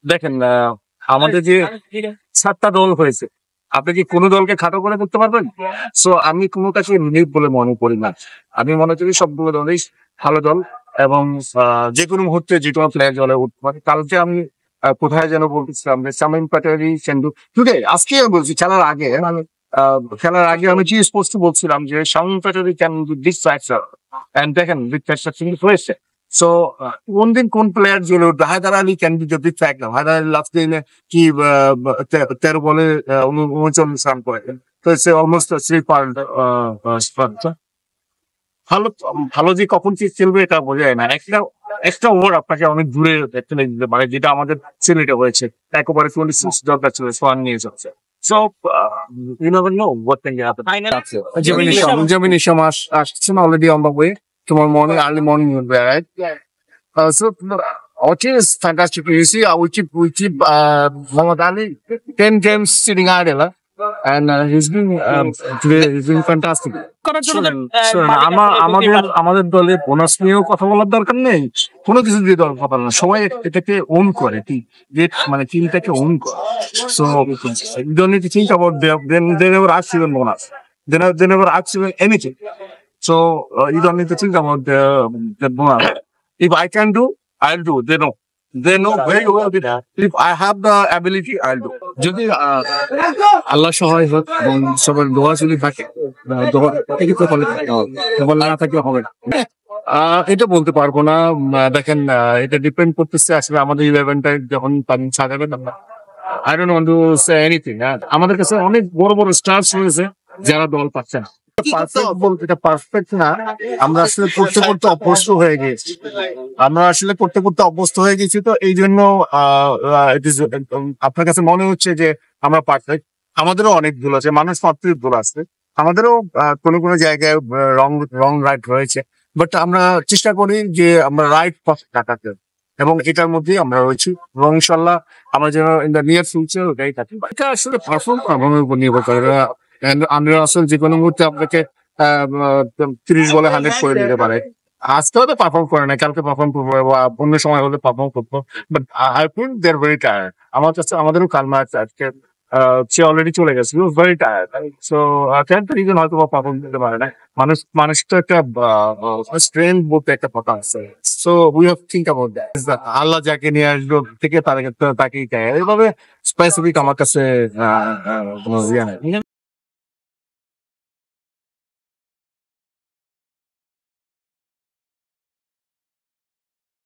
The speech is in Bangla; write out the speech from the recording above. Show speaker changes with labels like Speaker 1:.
Speaker 1: দেখেন আমাদের যে 7টা দল হয়েছে, আপনি কি কোনো দলকে খাটো করে করতে পারবেন? সো আমি কোনোটাকে নিক বলে মনে করি না। আমি মনে করি সবগুলো দলই ভালো দল এবং যে কোনো মুহূর্তে যে কোনো প্লেয়ার দলে উঠতে পারে। কালকে আমি কোথায় যেন বলতেছিলাম যে শামীম পাটোয়ারি সেন্দু টুডে আজকে আমি বলছি খেলার আগে আমি কি স্পষ্ট বলছিলাম যে Shamim Patwari can do this factor and দেখেন বিগ ফ্যাক্টর কিন্তু হয়েছে। সো কোন দিন কোন প্লেয়ার জ্বলে উঠবে? Haider Ali can be the big factor. Haider Ali last দিনে কি 13 বলে 39 রান করে, তো ইটস অলমোস্ট 3 পয়েন্ট। ভালো ভালো যে কখন কি খেলবে এটা বোঝা যায় না। একটা ওভার আপনাকে অনেক দূরে চলে দিতে পারে, যেটা আমাদের সিলেটে হয়েছে। একেবারে 26 দরকার ছিল, সোয়ান নিয়ে যাচ্ছে। So, you never know what can happen. Gemini Sham আসছে already on the way. Tomorrow morning, early morning, you'll be alright. So, our team is fantastic. You see, we keep Muhammad Ali 10 games sitting idle, and he's been fantastic. আমাদের দলে বোনাস নিয়েও কথা বলার দরকার নেই, কোনো কিছু দিয়ে দরকার হবে না। সবাই এটাকে ওন করে, মানে টিমটাকে ওন করে। So you don't need to think about them. They never ask you bonus. They never ask you anything. So you don't need to think about the bonus. If I can do, I'll do. They know very well that if I have the ability, I'll do. যদি আল্লাহ সহায় হোক এবং সবার দোয়া যদি থাকে, দোয়া না থাকলে হবে না। এটা বলতে পারবো না। দেখেন, এটা ডিপেন্ড করতেছে আসলে আমাদের 11টায় যখন পানি ছাড়াবেন আমরা। I don't want to say anything. আমাদের কাছে অনেক বড় বড় স্টার্স রয়েছে যারা দল পাচ্ছে না। পারফেক্ট বলতে এটা পারফেক্ট না, আমরা আসলে করতে করতে অভ্যস্ত হয়ে গেছি। তো এই জন্য আপনার কাছে মনে হচ্ছে যে আমরা পারফেক্ট। আমাদেরও অনেক ভুল আছে, মানুষ মাত্রই ভুল আছে। আমাদেরও কোনো জায়গায় রং রাইট রয়েছে, বাট আমরা চেষ্টা করি যে আমরা রাইট পথে কাটাতে, এবং এটার মধ্যেই আমরা রয়েছি। এবং ইনশাল্লাহ আমরা যেন ইন দ্য নিয়ার ফিউচার ওটাই থাকি। এটা আসলে পারফর্ম করার উপর নির্ভর করে। আন্দ্রে রাসেল যে কোনো মুহূর্তে আপনাকে 30 বলে 100 করে দিতে পারে। আজকে হয়তো পারফর্ম করে না, কালকে পারফর্ম করবো বা অন্য সময় হলে পারফর্ম করবো, but I think they are very tired. আমার কাছে আমাদেরও কাল ম্যাচ আজকে, সে অলরেডি চলে গেছে, ভেরি টায়ার্ড। সো রিজন হয়তো বা পারফর্ম দিতে পারে না। মানুষ তো একটা স্ট্রেংথ বলতে একটা কথা আছে। So we have think about that. আল্লাহ যাকে নিয়ে আসবে থেকে তাকেই চায়, এইভাবে স্পেসিফিক আমার কাছে কোনো ইয়ে নেই।